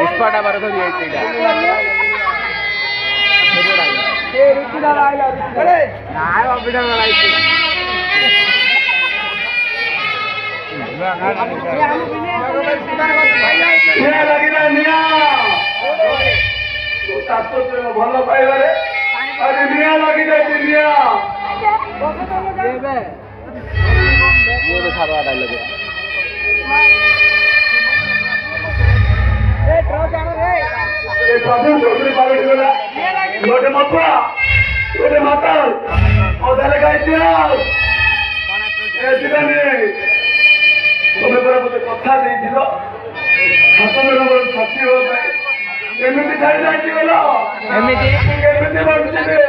ಇಸ್ಪಾಟ ಬರೋದು ଭଲ ପାଇବାରେ ଆଜି ନିଆଁ ଲାଗିଯାଇଛି ନିଆଁ ଗୋଟେ ମଥୁଆ ଗୋଟେ ମାତାଲ ଅଧାରେ ଗାଇଛି ତମେ ପରା ମତେ କଥା ଦେଇଥିଲ 7 ଜଣ ମୋର ସାଥୀ ହେବା ପାଇଁ ଏମିତି ଛାଡ଼ି ଯାଇଛି ଗଲ କେମିତି ବଞ୍ଚିବେ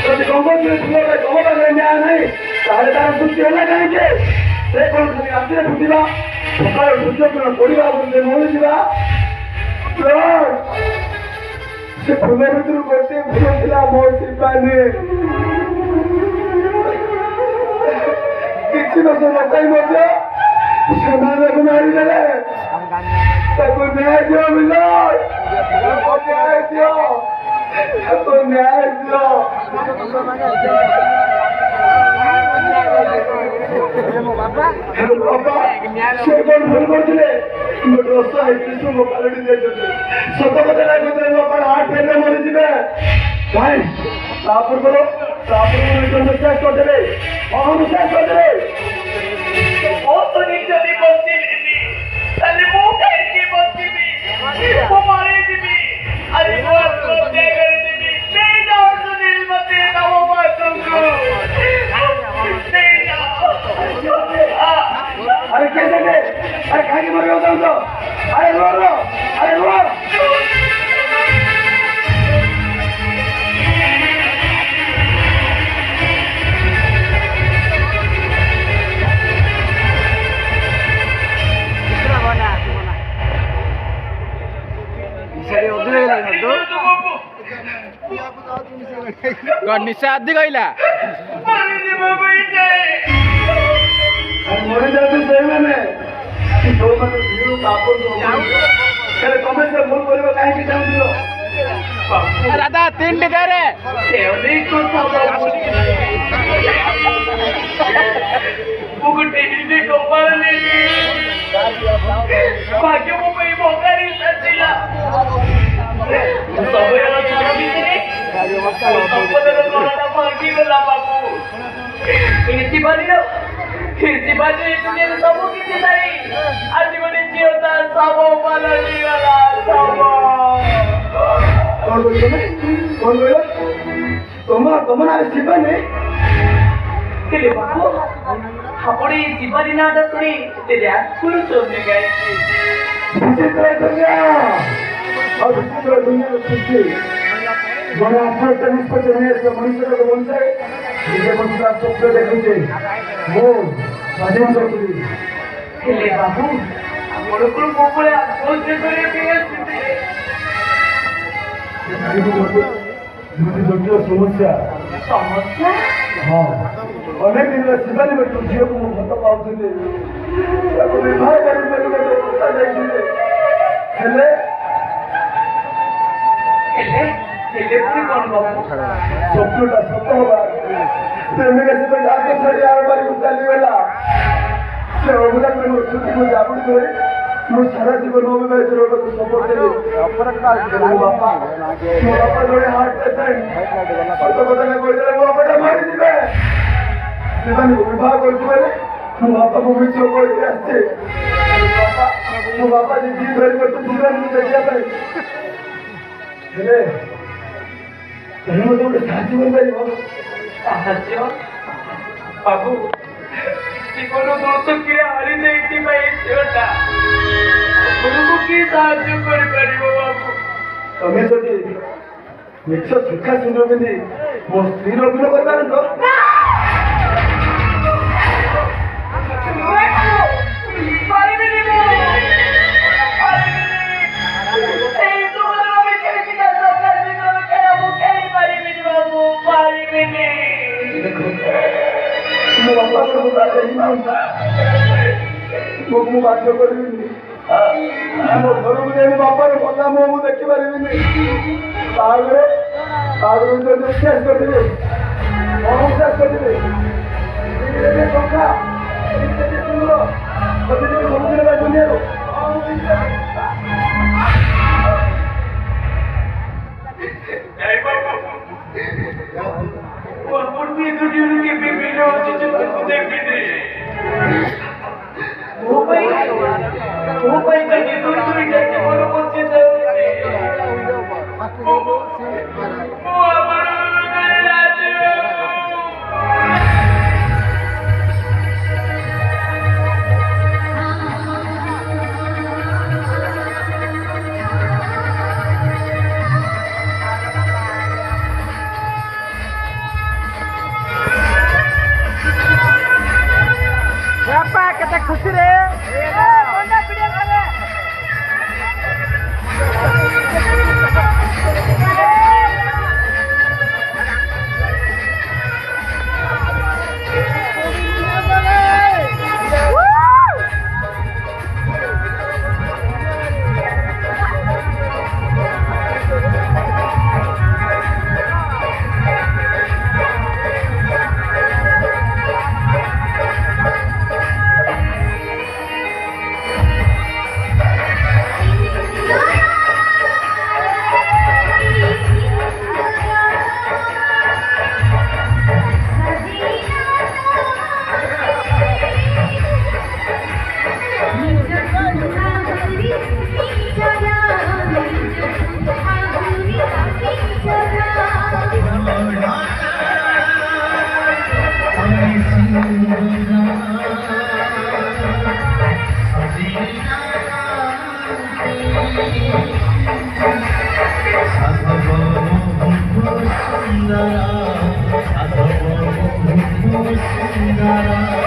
ଯଦି ଗଙ୍ଗୋତ୍ରୀ ନ୍ୟାୟ ନାହିଁ ତାହେଲେ ତାର ସୃଷ୍ଟି ହେଲା କାହିଁକି ସେ କଣ ଖାଲି ରାତିରେ ଫୁଟିବା ସକାଳେ ସୂର୍ଯ୍ୟକିରଣ ପଡ଼ିବା ମରିଯିବା ସେ ଫୁଲ ଭିତରୁ ଗୋଟେ ଫୁଲ ଥିଲା ମୋ ଶିବାନୀ କିଛି ଦୋଷ ନଥାଇ ମଧ୍ୟ ସେମାନଙ୍କୁ ମାରିଦେଲେ ତାକୁ ନ୍ୟାୟ ଦିଅ ମିଲ ନ୍ୟାୟ ଦିଅ ତାକୁ ନ୍ୟାୟ ଦିଅ ସେ କଣ ଭୁଲ କରୁଥିଲେ ଗୋଟେ ଅସହାୟ ଶିଶୁ ମୋ ପାଲଟି ଦେଇଛନ୍ତି ସତ କଥା ଲାଗୁଥିଲେ ମୋ ପାଳ ହାର୍ଟ ଫେଲରେ ମରିଯିବେ କାହିଁ ତା ପୂର୍ବରୁ ନିଶ୍ୱାସ କରିଦେଲେ ଅହନିଶ୍ୱାସ କରିଦେଲେ ଯଦି ବଞ୍ଚିଲେନି ତାହେଲେ ମୁଁ କାହିଁକି ବଞ୍ଚିବି ମୁଁ ମରିଯିବି ଆରେ ମୁଁ ଆତ୍ମହତ୍ୟା କରିଦେବି ନେଇଯାଅ ସୁନୀଲ ମତେ ନବ ମାସକୁ अरे कैसे थे अरे कहाँ की मर गया होता अरे रो अरे रो निशा आदि कहला मरी जाती ସେଇମାନେ ଯୋଉମାନେ ଭିଡ କାପଡ଼ ହେଲେ ତମେ ସେ ଭୁଲ କରିବ କାହିଁକି ଚାହୁଁଥିଲ ଦାଦା 3ଟି ଦେରେ ଗୋଟେ ହିନ୍ଦୀ କମ୍ପାନୀ ଭାଗ୍ୟ ମୋ ପାଇଁ ଭଗାରି ସାରିଲା ସବୁର ଛୁଟି ସମ୍ପଦର ଗଣନା ଭାଙ୍ଗିଗଲା ବାବୁ ଶିବାଜୀ ଦୁନିଆରେ ସବୁ କିଛି ନାହିଁ ଆଜି ଗୋଟେ ଝିଅ ତା ଶବ ପାଲଟିଗଲା ଶବ କଣ କହିଲ ତମ ନାଁ ଶିବାନୀ ହେଲେ ବାବୁ ଆପଣ ଏଇ ଶିବାନୀ ନାଁଟା ଶୁଣି ରିଆକ୍ଟ କରୁଛନ୍ତି କାହିଁକି ବିଚିତ୍ର ଦୁନିଆର ସୃଷ୍ଟି ଜଣେ ଆତ୍ମହତ୍ୟା ନିଷ୍ପତ୍ତି ନେଇଆସିବ ମଣିଷଟାକୁ ବଞ୍ଚାଏ ନିଜେ ବଞ୍ଚିବା ସ୍ୱପ୍ନ ଦେଖୁଛେ ମୁଁ ସ୍ୱାଧୀନ କରୁଥିଲି ହେଲେ ବାବୁ ଆପଣଙ୍କୁ ମୋ ଭଳିଆ ଆତ୍ମହତ୍ୟା କରିବା ପାଇଁ ଆସିଥିଲେ ଜଟିଳ ସମସ୍ୟା ହଁ ଅନେକ ଦିନ ଶିବାନୀ ବେଟୁ ଝିଅକୁ ମୁଁ ଭଲ ପାଉଥିଲି ତାକୁ ବିବାହ କରିପାରିବି ଗୋଟେ କଥା ଯାଇଥିଲେ ହେଲେ ସ୍ୱପ୍ନଟା ସତ ହବା ପ୍ରେମିକା ସହିତ ଯାହାକୁ ଛାଡ଼ି ଆର ବାରିକୁ ଚାଲିଗଲା ସେ ଅବୁଲା ପ୍ରେମ ଛୁଟିକୁ ଜାବୁଡ଼ି ଧରି ମୁଁ ସାରା ଜୀବନ ଅବିବାହିତ ରହିବାକୁ ସପୋର୍ଟ ଦେଲି ମୋ ବାପା ଜଣେ ହାର୍ଟ ପେସେଣ୍ଟ ସତ କଥା କହିଦେଲେ ମୋ ବାପାଟା ମରିଯିବେ ସେମାନଙ୍କୁ ବିବାହ କରୁଛୁ ବୋଲି ମୋ ବାପାକୁ ମିଛ କହିକି ଆସିଛି ମୋ ବାପା ଯିଏ ଧରି କରୁଛୁ ଜୀବନକୁ ଦେଖିବା ପାଇଁ ହେଲେ ତମେ ମୋତେ ଗୋଟେ ସାହାଯ୍ୟ କରିପାରିବ ସାହାଯ୍ୟ ବାବୁ ଜୀବନ ଦୋଷ କିଏ ହାରି ଯାଇଥିବା ଏଇ ଝିଅଟା ଆପଣଙ୍କୁ କି ସାହାଯ୍ୟ କରିପାରିବ ବାବୁ? ତମେ ଯଦି ମିଛ ସୁଖା ସୁନ୍ଦର ପିନ୍ଧି ମୋ ସ୍ତ୍ରୀର ଅଭିନୟ କରିପାରନ୍ତ ପାରିବିନି ମୁଁ। ସେଇ ତୁମର ମିଛମିଛିକା ସରକାର ବିରୋଧ ଖେଳ ମୁଁ ଖେଳି ପାରିବିନି ବାବୁ, ପାରିବିନି। ଦେଖ ମୋ ବାପାଙ୍କର ମୁଁ ବାଧ୍ୟ କରିବିନି। ମୋ ଘରକୁ ଯାଇ ମୋ ବାପାର କଥା ମୁଁ ଦେଖିପାରିବିନି। ତାପରେ ଯଦି ବିଶ୍ୱାସ କରିବେ ଅବିଶ୍ୱାସ କରିବେ ଟଙ୍କା ସୁନ୍ଦର ସବୁଦିନ ଦୁନିଆରୁ ନାଇଁ ବାବୁ, ମୁଁ ଆପଣଙ୍କୁ ଏ ଦୁନିଆରୁ କେବେ ବି ଚିନ୍ତାକୁ ଦେବିନି। ମୋ ପାଇଁ କାହିଁକି ଦୁଇଟା ଜୀବନ ବଞ୍ଚି ଯାଉଛି? ମୁଁ ଆପଣଙ୍କ ରାଜି ବାବୁ। ବାପା କେତେ ଖୁସିରେ Sundara,